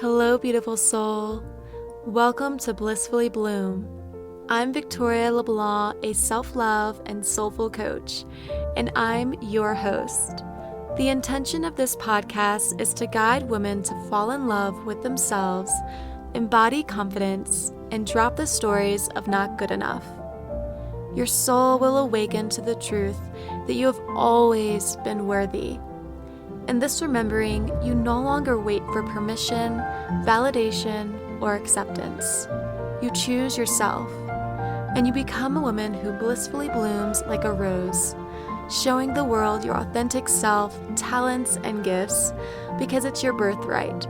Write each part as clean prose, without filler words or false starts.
Hello, beautiful soul. Welcome to Blissfully Bloom. I'm Victoria LeBlanc, a self-love and soulful coach, and I'm your host. The intention of this podcast is to guide women to fall in love with themselves, embody confidence, and drop the stories of not good enough. Your soul will awaken to the truth that you have always been worthy. In this remembering, you no longer wait for permission, validation, or acceptance. You choose yourself, and you become a woman who blissfully blooms like a rose, showing the world your authentic self, talents, and gifts because it's your birthright.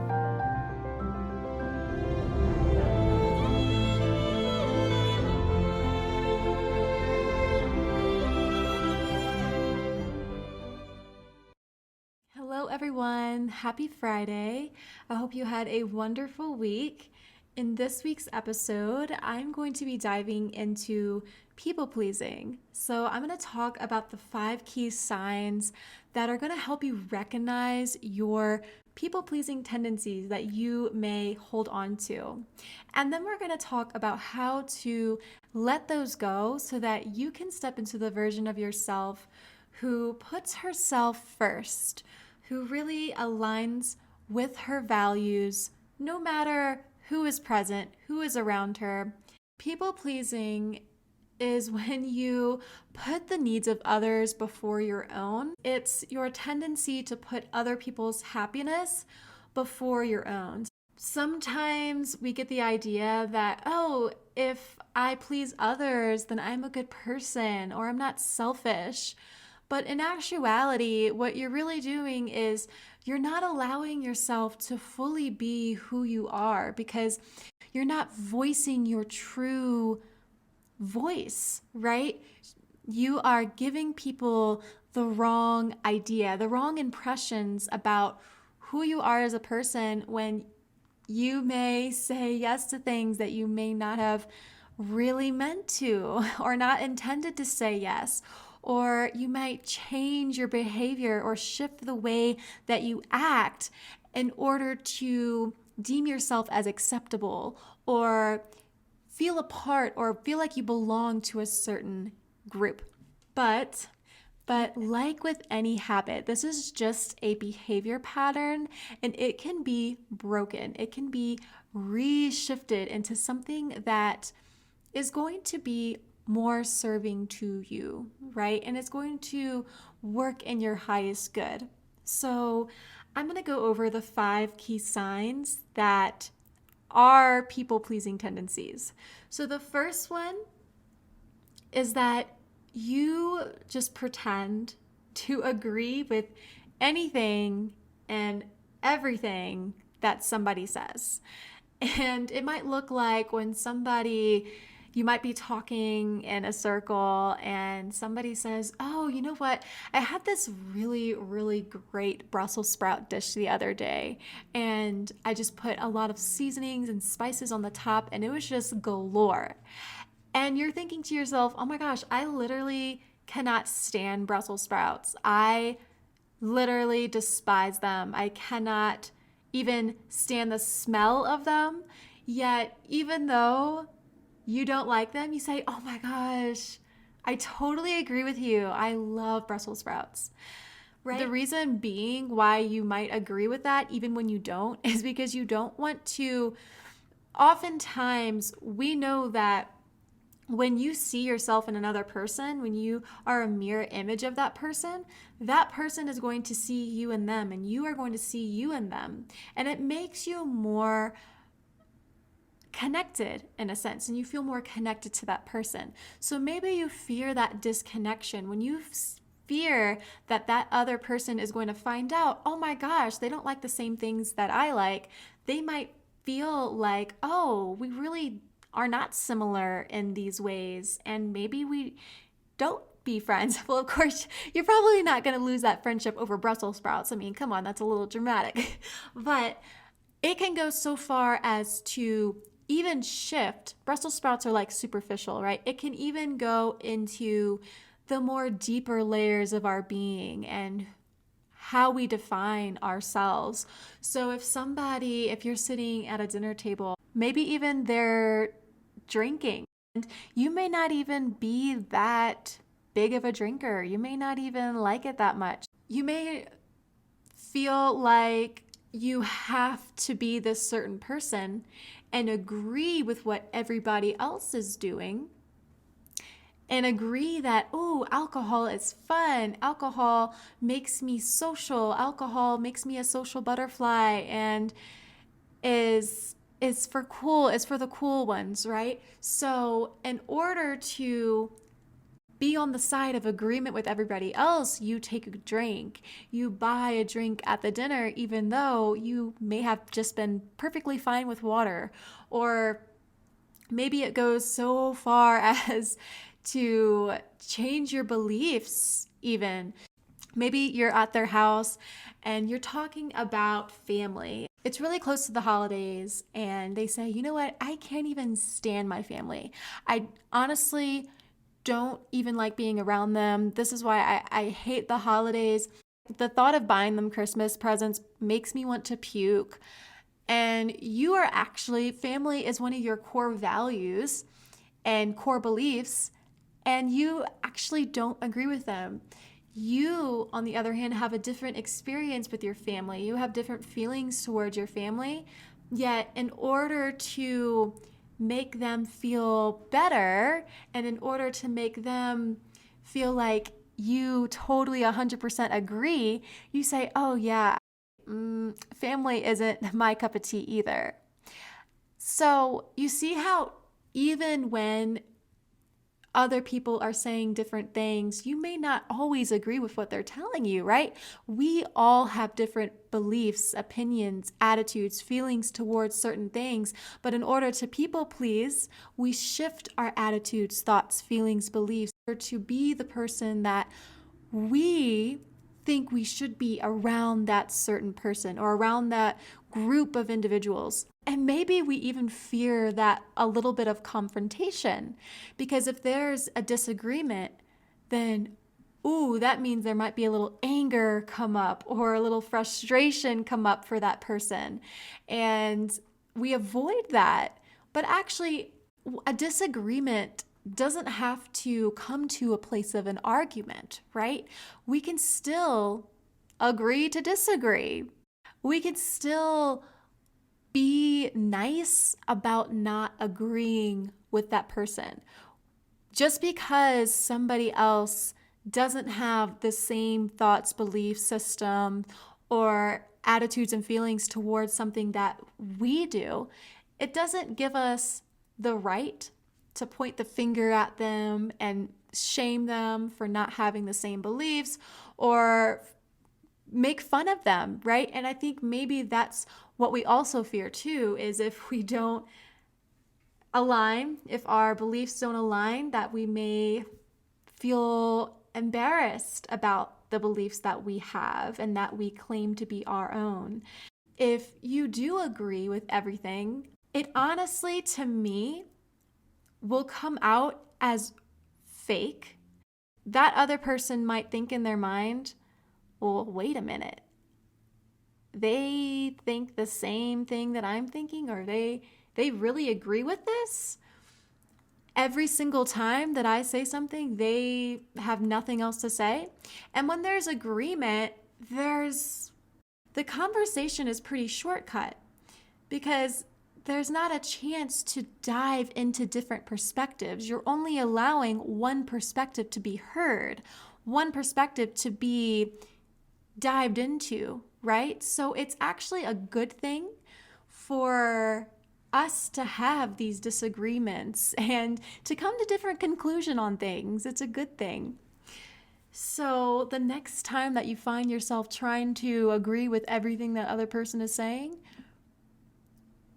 Hello everyone, happy Friday. I hope you had a wonderful week. In this week's episode, I'm going to be diving into people pleasing. So I'm going to talk about the 5 key signs that are going to help you recognize your people pleasing tendencies that you may hold on to. And then we're going to talk about how to let those go so that you can step into the version of yourself who puts herself first, who really aligns with her values, no matter who is present, who is around her. People pleasing is when you put the needs of others before your own. It's your tendency to put other people's happiness before your own. Sometimes we get the idea that, oh, if I please others, then I'm a good person or I'm not selfish. But in actuality, what you're really doing is you're not allowing yourself to fully be who you are because you're not voicing your true voice, right? You are giving people the wrong idea, the wrong impressions about who you are as a person when you may say yes to things that you may not have really meant to or not intended to say yes. Or you might change your behavior or shift the way that you act in order to deem yourself as acceptable or feel a part or feel like you belong to a certain group. But like with any habit, this is just a behavior pattern and it can be broken. It can be reshifted into something that is going to be more serving to you, right? And it's going to work in your highest good. So I'm going to go over the 5 key signs that are people-pleasing tendencies. So the first one is that you just pretend to agree with anything and everything that somebody says. And it might look like when you might be talking in a circle and somebody says, oh, you know what? I had this really, really great Brussels sprout dish the other day. And I just put a lot of seasonings and spices on the top and it was just galore. And you're thinking to yourself, oh my gosh, I literally cannot stand Brussels sprouts. I literally despise them. I cannot even stand the smell of them. Yet, even though you don't like them, you say, oh my gosh, I totally agree with you. I love Brussels sprouts. Right? The reason being why you might agree with that, even when you don't, is because you don't want to. Oftentimes, we know that when you see yourself in another person, when you are a mirror image of that person is going to see you in them, and you are going to see you in them. And it makes you more connected in a sense, and you feel more connected to that person. So maybe you fear that disconnection when you fear that that other person is going to find out, oh my gosh, they don't like the same things that I like. They might feel like, oh, we really are not similar in these ways, and maybe we don't be friends. Well, of course, you're probably not going to lose that friendship over Brussels sprouts. I mean, come on, that's a little dramatic. But it can go so far as to even shift. Brussels sprouts are like superficial, right? It can even go into the more deeper layers of our being and how we define ourselves. So if you're sitting at a dinner table, maybe even they're drinking, and you may not even be that big of a drinker. You may not even like it that much. You may feel like you have to be this certain person and agree with what everybody else is doing and agree that, oh, alcohol is fun. Alcohol makes me social. Alcohol makes me a social butterfly and is for the cool ones, right? So in order to be on the side of agreement with everybody else, you take a drink. You buy a drink at the dinner, even though you may have just been perfectly fine with water. Or maybe it goes so far as to change your beliefs, even. Maybe you're at their house and you're talking about family. It's really close to the holidays, and they say, you know what? I can't even stand my family. I honestly don't even like being around them. This is why I hate the holidays. The thought of buying them Christmas presents makes me want to puke. And you are actually, family is one of your core values and core beliefs, and you actually don't agree with them. You, on the other hand, have a different experience with your family. You have different feelings towards your family. Yet, in order to make them feel better and in order to make them feel like you totally 100% agree, you say, oh, yeah, family isn't my cup of tea either. So, you see how even when other people are saying different things, you may not always agree with what they're telling you, right? We all have different beliefs, opinions, attitudes, feelings towards certain things. But in order to people please, we shift our attitudes, thoughts, feelings, beliefs to be the person that we think we should be around that certain person or around that group of individuals. And maybe we even fear that a little bit of confrontation, because if there's a disagreement, then ooh, that means there might be a little anger come up or a little frustration come up for that person. And we avoid that. But actually, a disagreement doesn't have to come to a place of an argument, right? We can still agree to disagree. We can still be nice about not agreeing with that person. Just because somebody else doesn't have the same thoughts, belief system, or attitudes and feelings towards something that we do, it doesn't give us the right to point the finger at them and shame them for not having the same beliefs or make fun of them, right? And I think maybe that's what we also fear too, is if we don't align, if our beliefs don't align, that we may feel embarrassed about the beliefs that we have and that we claim to be our own. If you do agree with everything, it honestly, to me, will come out as fake. That other person might think in their mind, well, wait a minute. They think the same thing that I'm thinking, or they really agree with this? Every single time that I say something, they have nothing else to say. And when there's agreement, the conversation is pretty shortcut, because there's not a chance to dive into different perspectives. You're only allowing one perspective to be heard, one perspective to be dived into, right? So it's actually a good thing for us to have these disagreements and to come to different conclusion on things. It's a good thing. So the next time that you find yourself trying to agree with everything that other person is saying,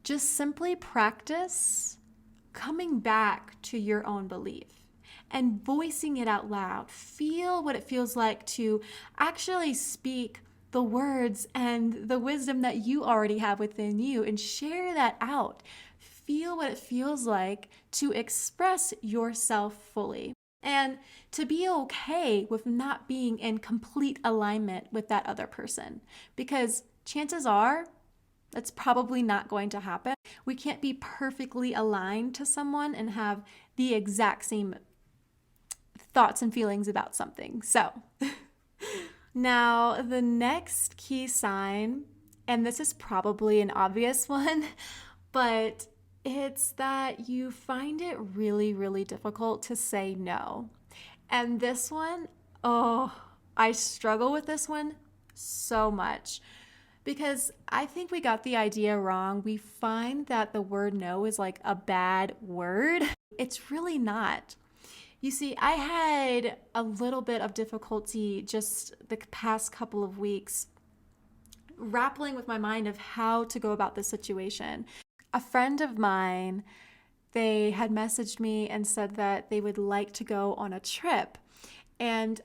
just simply practice coming back to your own belief and voicing it out loud. Feel what it feels like to actually speak the words and the wisdom that you already have within you and share that out. Feel what it feels like to express yourself fully. and to be okay with not being in complete alignment with that other person, because chances are that's probably not going to happen. We can't be perfectly aligned to someone and have the exact same thoughts and feelings about something. So, now the next key sign, and this is probably an obvious one, but it's that you find it really, really difficult to say no. And this one, oh, I struggle with this one so much because I think we got the idea wrong. We find that the word no is like a bad word. It's really not. You see, I had a little bit of difficulty just the past couple of weeks grappling with my mind of how to go about this situation. A friend of mine, they had messaged me and said that they would like to go on a trip. And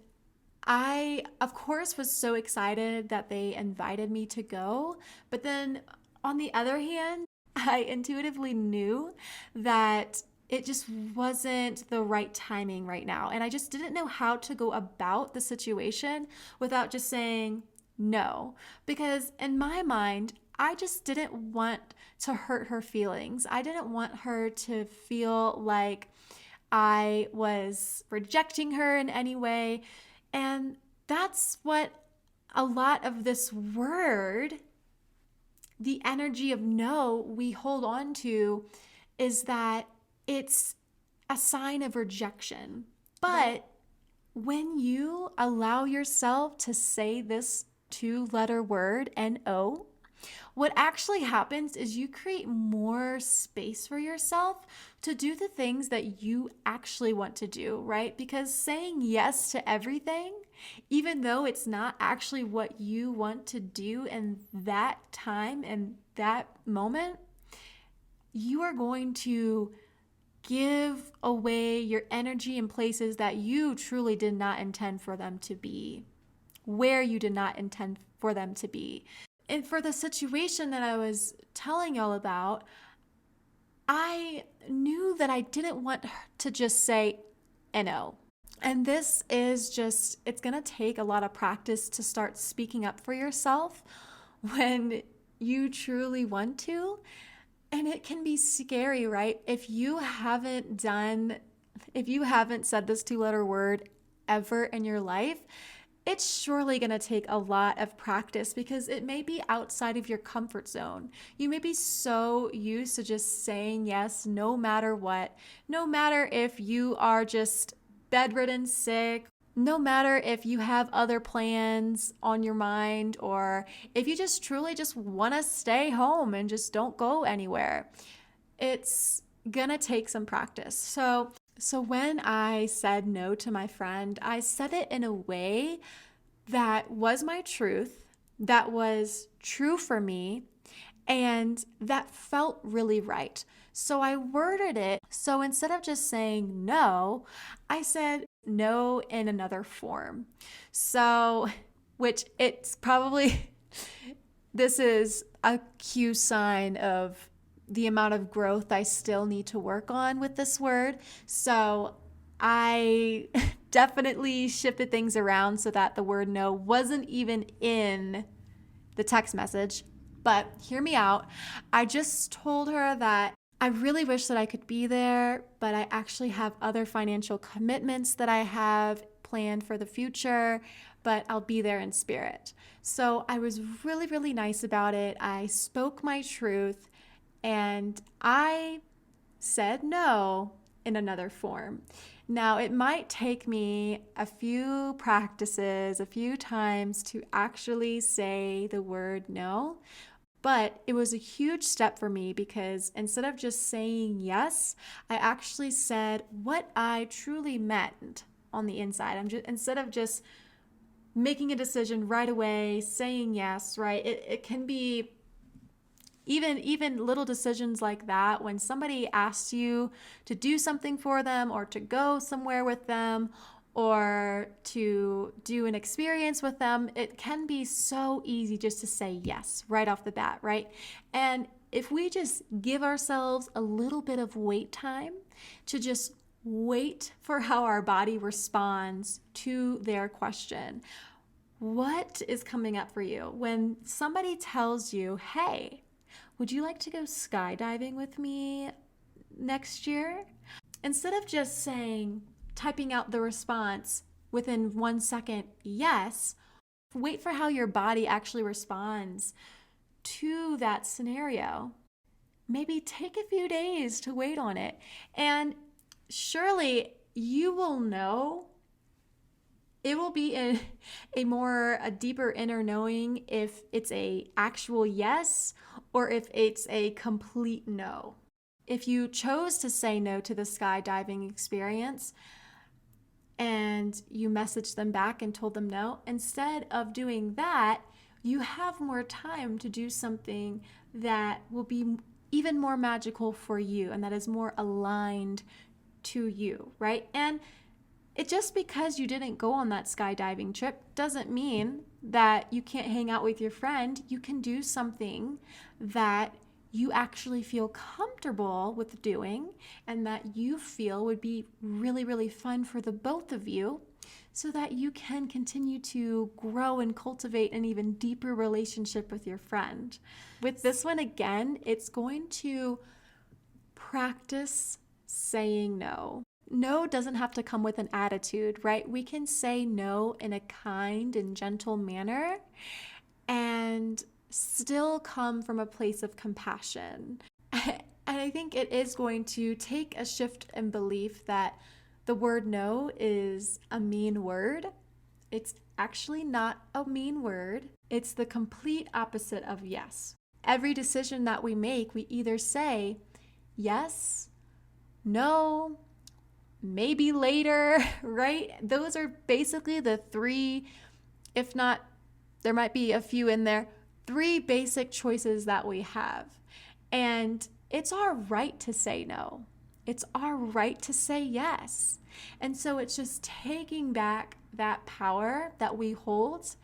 I, of course, was so excited that they invited me to go. But then on the other hand, I intuitively knew that it just wasn't the right timing right now. And I just didn't know how to go about the situation without just saying no. Because in my mind, I just didn't want to hurt her feelings. I didn't want her to feel like I was rejecting her in any way. And that's what a lot of this word, the energy of no, we hold on to, is that it's a sign of rejection. But when you allow yourself to say this two-letter word, N-O, what actually happens is you create more space for yourself to do the things that you actually want to do, right? Because saying yes to everything, even though it's not actually what you want to do in that time and that moment, you are going to give away your energy in places that you truly did not intend for them to be, where you did not intend for them to be. And for the situation that I was telling y'all about, I knew that I didn't want to just say no. And this is just, it's going to take a lot of practice to start speaking up for yourself when you truly want to. And it can be scary, right? If you haven't said this two-letter word ever in your life, it's surely going to take a lot of practice because it may be outside of your comfort zone. You may be so used to just saying yes no matter what, no matter if you are just bedridden, sick, no matter if you have other plans on your mind, or if you just truly just want to stay home and just don't go anywhere. It's gonna take some practice. So when I said no to my friend, I said it in a way that was my truth, that was true for me, and that felt really right. So I worded it. So instead of just saying no, I said no in another form. So, which it's probably, this is a cue sign of the amount of growth I still need to work on with this word. So I definitely shifted things around so that the word no wasn't even in the text message. But hear me out. I just told her that I really wish that I could be there, but I actually have other financial commitments that I have planned for the future, but I'll be there in spirit. So I was really, really nice about it. I spoke my truth and I said no in another form. Now, it might take me a few practices, a few times to actually say the word no, but it was a huge step for me because instead of just saying yes, I actually said what I truly meant on the inside. Instead of just making a decision right away, saying yes, right? It can be even little decisions like that, when somebody asks you to do something for them or to go somewhere with them or to do an experience with them, it can be so easy just to say yes right off the bat, right? And if we just give ourselves a little bit of wait time to just Wait for how our body responds to their question. What is coming up for you when somebody tells you, hey, would you like to go skydiving with me next year? Instead of just saying, typing out the response within 1 second, yes, wait for how your body actually responds to that scenario. Maybe take a few days to wait on it. And surely you will know. It will be a deeper inner knowing if it's a actual yes or if it's a complete no. If you chose to say no to the skydiving experience and you messaged them back and told them no, instead of doing that, you have more time to do something that will be even more magical for you and that is more aligned to you, right? And it just because you didn't go on that skydiving trip doesn't mean that you can't hang out with your friend. You can do something that you actually feel comfortable with doing and that you feel would be really, really fun for the both of you so that you can continue to grow and cultivate an even deeper relationship with your friend. With this one, again, it's going to practice saying no. No doesn't have to come with an attitude, right? We can say no in a kind and gentle manner and still come from a place of compassion. And I think it is going to take a shift in belief that the word no is a mean word. It's actually not a mean word. It's the complete opposite of yes. Every decision that we make, we either say yes, no, maybe later, right? Those are basically the three, if not, there might be a few in there, three basic choices that we have. And it's our right to say no. It's our right to say yes. And so it's just taking back that power that we hold.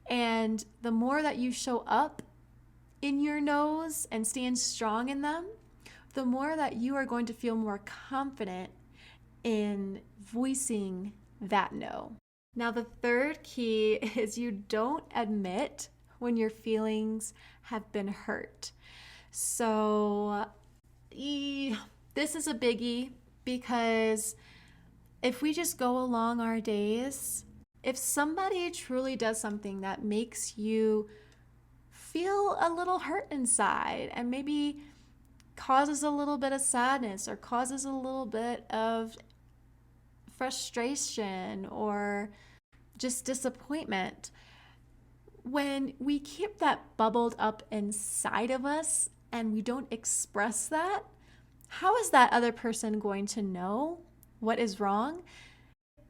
And the more that you show up in your no's and stand strong in them, the more that you are going to feel more confident in voicing that no. Now, the third key is you don't admit when your feelings have been hurt. So, this is a biggie because if we just go along our days, if somebody truly does something that makes you feel a little hurt inside and maybe causes a little bit of sadness or causes a little bit of frustration or just disappointment, when we keep that bubbled up inside of us and we don't express that, how is that other person going to know what is wrong?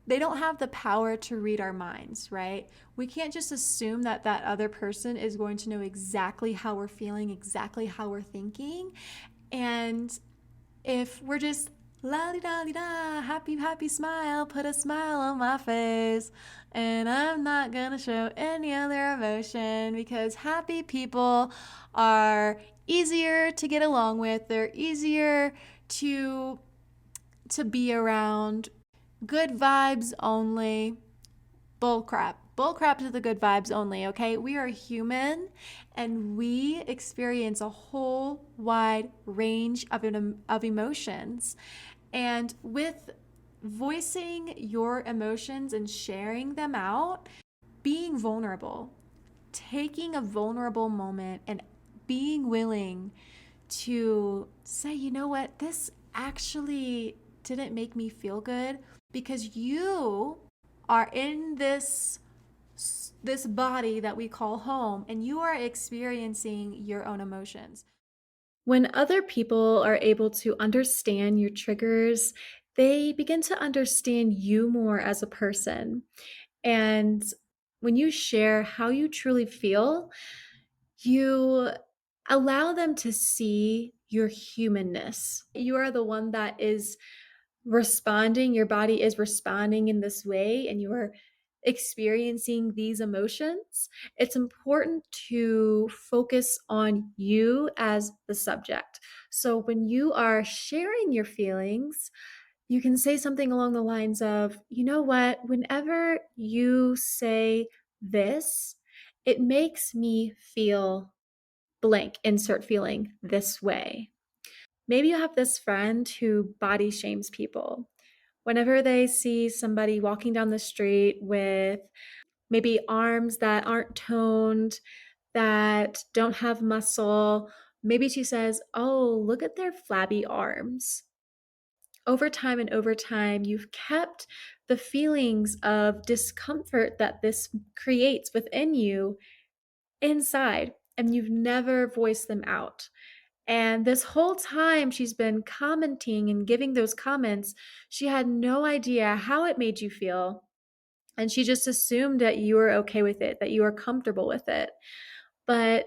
They don't have the power to read our minds, right? We can't just assume that that other person is going to know exactly how we're feeling, exactly how we're thinking. And if we're just la di da di da, happy, happy smile, put a smile on my face, and I'm not gonna show any other emotion because happy people are easier to get along with, they're easier to be around. Good vibes only. Bullcrap. Bullcrap to the good vibes only, okay? We are human and we experience a whole wide range of emotions. And with voicing your emotions and sharing them out, being vulnerable, taking a vulnerable moment and being willing to say, you know what, this actually didn't make me feel good because you are in this body that we call home and you are experiencing your own emotions. When other people are able to understand your triggers, they begin to understand you more as a person. And when you share how you truly feel, you allow them to see your humanness. You are the one that is responding, your body is responding in this way, and you are experiencing these emotions. It's important to focus on you as the subject. So when you are sharing your feelings, You can say something along the lines of, you know what, whenever you say this, it makes me feel blank, insert feeling this way. Maybe you have this friend who body shames people. Whenever they see somebody walking down the street with maybe arms that aren't toned, that don't have muscle, maybe she says, oh, look at their flabby arms. Over time and over time, you've kept the feelings of discomfort that this creates within you inside, and you've never voiced them out. And this whole time she's been commenting and giving those comments, she had no idea how it made you feel. And she just assumed that you were okay with it, that you were comfortable with it. But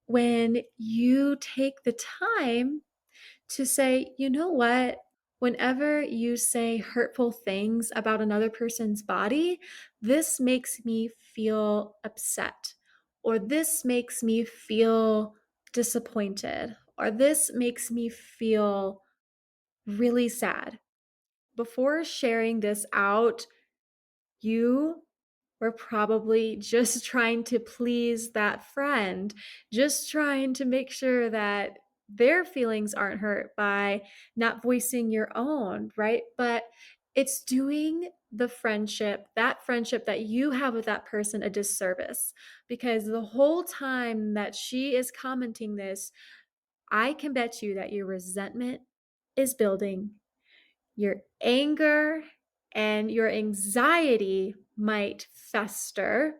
when you take the time to say, you know what? Whenever you say hurtful things about another person's body, this makes me feel upset, or this makes me feel disappointed, or this makes me feel really sad. Before sharing this out, you were probably just trying to please that friend, just trying to make sure that their feelings aren't hurt by not voicing your own, right? But it's doing the friendship, that friendship that you have with that person, a disservice, because the whole time that she is commenting this, I can bet you that your resentment is building, your anger and your anxiety might fester,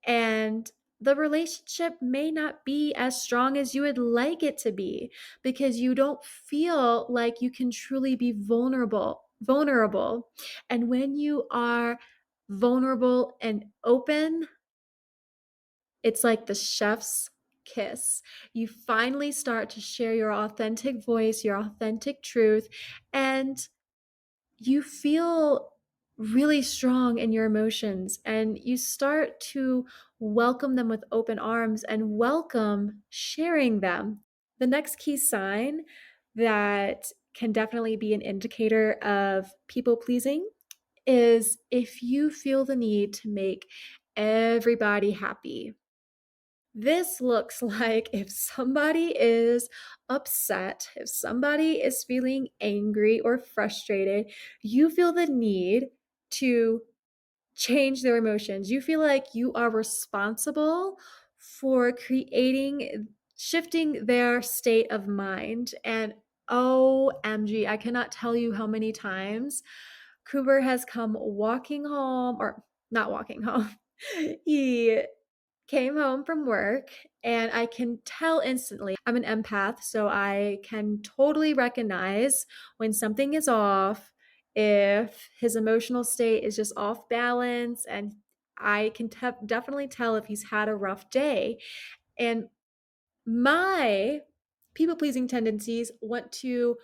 and the relationship may not be as strong as you would like it to be because you don't feel like you can truly be vulnerable. And when you are vulnerable and open, it's like the chef's kiss. You finally start to share your authentic voice, your authentic truth, and you feel really strong in your emotions, and you start to welcome them with open arms and welcome sharing them. The next key sign that can definitely be an indicator of people pleasing is if you feel the need to make everybody happy. This looks like if somebody is upset, if somebody is feeling angry or frustrated, you feel the need to change their emotions. You feel like you are responsible for shifting their state of mind. And OMG, I cannot tell you how many times Cooper has come walking home, or not walking home. He came home from work, and I can tell instantly. I'm an empath, so I can totally recognize when something is off, if his emotional state is just off balance, and I can definitely tell if he's had a rough day. And my people pleasing tendencies want to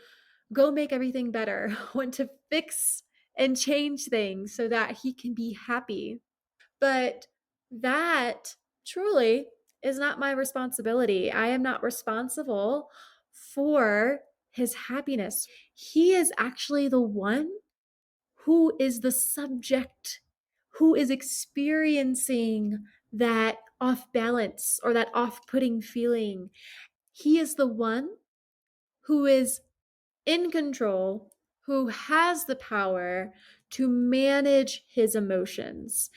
go make everything better, want to fix and change things so that he can be happy. But that truly is not my responsibility. I am not responsible for his happiness. He is actually the one who is the subject, who is experiencing that off balance or that off putting feeling. He is the one who is in control, who has the power to manage his emotions.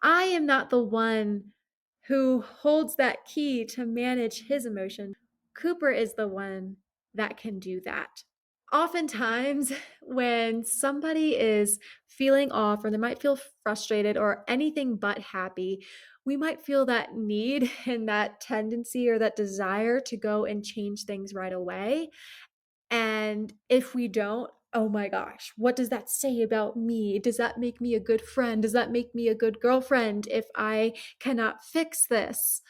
I am not the one who holds that key to manage his emotions. Cooper is the one that can do that. Oftentimes, when somebody is feeling off or they might feel frustrated or anything but happy, we might feel that need and that tendency or that desire to go and change things right away. And if we don't, oh my gosh, what does that say about me? Does that make me a good friend? Does that make me a good girlfriend if I cannot fix this?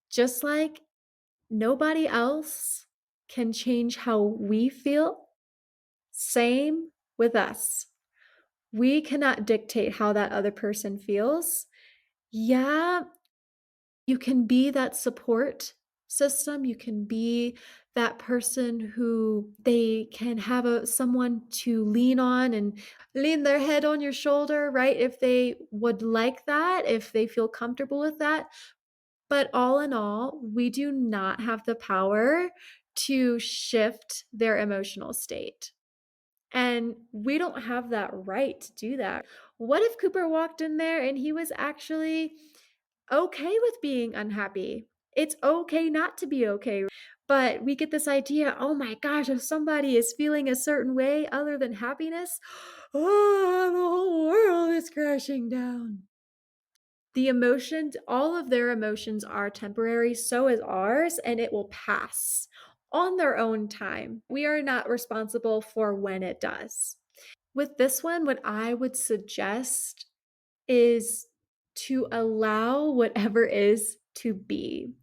Just like nobody else can change how we feel, same with us. We cannot dictate how that other person feels. Yeah, you can be that support system. You can be that person who they can have someone to lean on and lean their head on your shoulder, right? If they would like that, if they feel comfortable with that. But all in all, we do not have the power to shift their emotional state. And we don't have that right to do that. What if Cooper walked in there and he was actually okay with being unhappy? It's okay not to be okay. But we get this idea, oh my gosh, if somebody is feeling a certain way other than happiness, oh, the whole world is crashing down. The emotions, all of their emotions are temporary, so is ours, and it will pass on their own time. We are not responsible for when it does. With this one, what I would suggest is to allow whatever is to be.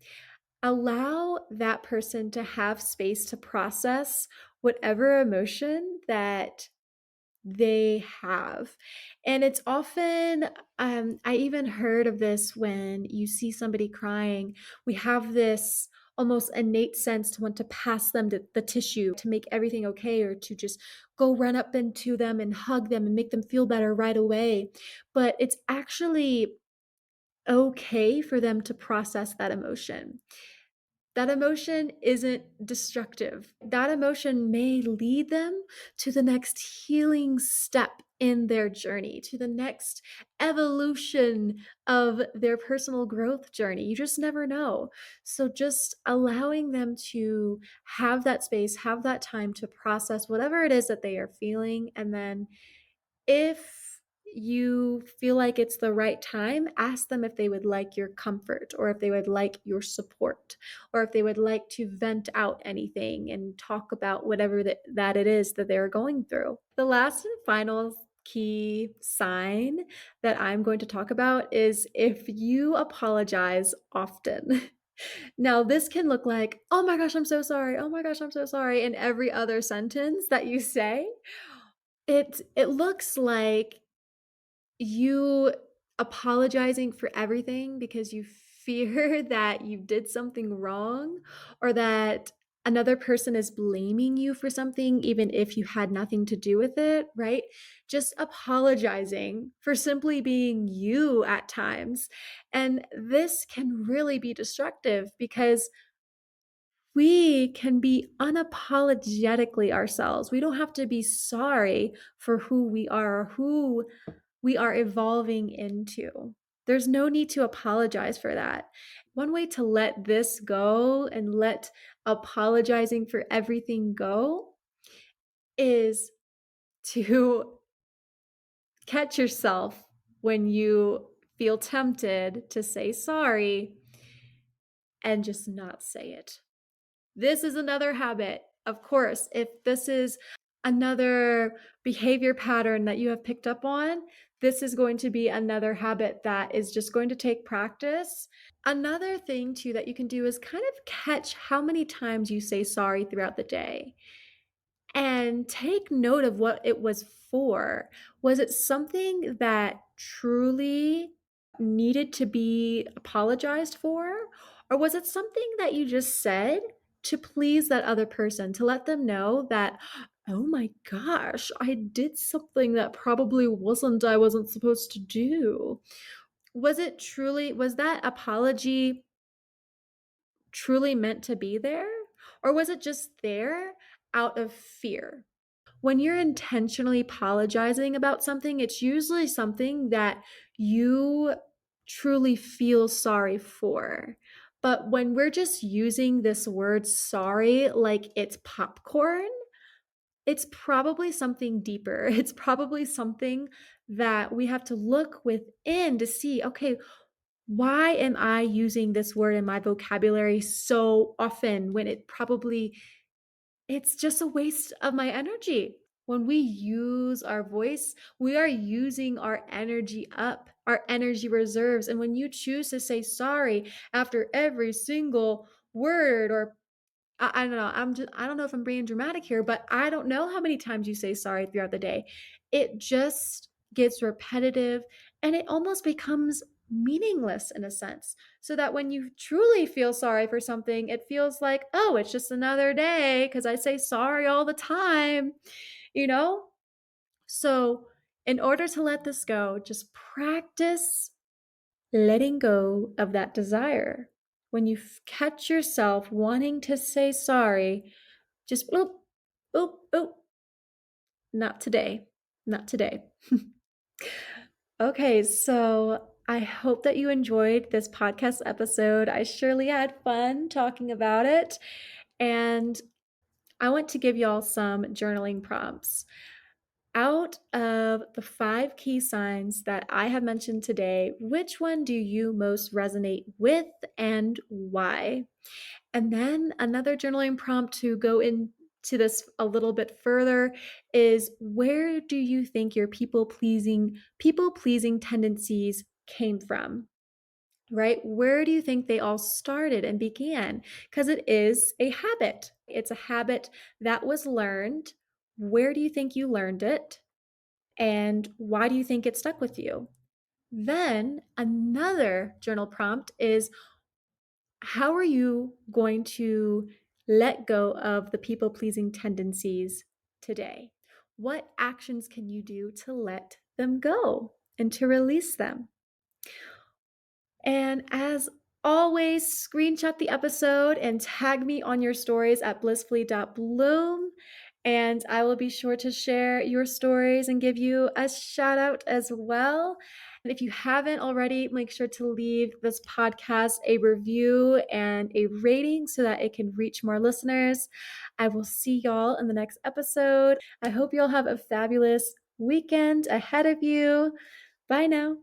Allow that person to have space to process whatever emotion that they have. And it's often, I even heard of this when you see somebody crying, we have this almost innate sense to want to pass them the tissue to make everything okay, or to just go run up into them and hug them and make them feel better right away. But it's actually okay for them to process that emotion. That emotion isn't destructive. That emotion may lead them to the next healing step in their journey, to the next evolution of their personal growth journey. You just never know. So, just allowing them to have that space, have that time to process whatever it is that they are feeling, and then if you feel like it's the right time, ask them if they would like your comfort, or if they would like your support, or if they would like to vent out anything and talk about whatever that it is that they're going through. The last and final key sign that I'm going to talk about is if you apologize often. Now, this can look like, oh my gosh, I'm so sorry. Oh my gosh, I'm so sorry. In every other sentence that you say, it looks like you apologizing for everything because you fear that you did something wrong, or that another person is blaming you for something even if you had nothing to do with it, right? Just apologizing for simply being you at times. And this can really be destructive because we can be unapologetically ourselves. We don't have to be sorry for who we are or who we are evolving into. There's no need to apologize for that. One way to let this go and let apologizing for everything go is to catch yourself when you feel tempted to say sorry and just not say it. This is another habit. Of course, if this is another behavior pattern that you have picked up on, this is going to be another habit that is just going to take practice. Another thing, too, that you can do is kind of catch how many times you say sorry throughout the day and take note of what it was for. Was it something that truly needed to be apologized for? Or was it something that you just said to please that other person, to let them know that, oh my gosh, I did something that probably I wasn't supposed to do? Was that apology truly meant to be there? Or was it just there out of fear? When you're intentionally apologizing about something, it's usually something that you truly feel sorry for. But when we're just using this word sorry like it's popcorn, it's probably something deeper. It's probably something that we have to look within to see, okay, why am I using this word in my vocabulary so often when it's just a waste of my energy. When we use our voice, we are using our energy up, our energy reserves. And when you choose to say sorry after every single word, or I don't know, I don't know if I'm being dramatic here, but I don't know how many times you say sorry throughout the day. It just gets repetitive and it almost becomes meaningless in a sense. So that when you truly feel sorry for something, it feels like, oh, it's just another day because I say sorry all the time, you know? So, in order to let this go, just practice letting go of that desire. When you catch yourself wanting to say sorry, just oop, oop, oop, not today, not today. Okay, so I hope that you enjoyed this podcast episode. I surely had fun talking about it. And I want to give y'all some journaling prompts. Out of the 5 key signs that I have mentioned today, which one do you most resonate with and why? And then another journaling prompt to go into this a little bit further is, where do you think your people pleasing tendencies came from? Right? Where do you think they all started and began? Because it is a habit. It's a habit that was learned. Where do you think you learned it? And why do you think it stuck with you? Then another journal prompt is, how are you going to let go of the people pleasing tendencies today? What actions can you do to let them go and to release them? And as always, screenshot the episode and tag me on your stories at blissfully.bloom. And I will be sure to share your stories and give you a shout out as well. And if you haven't already, make sure to leave this podcast a review and a rating so that it can reach more listeners. I will see y'all in the next episode. I hope you'll have a fabulous weekend ahead of you. Bye now.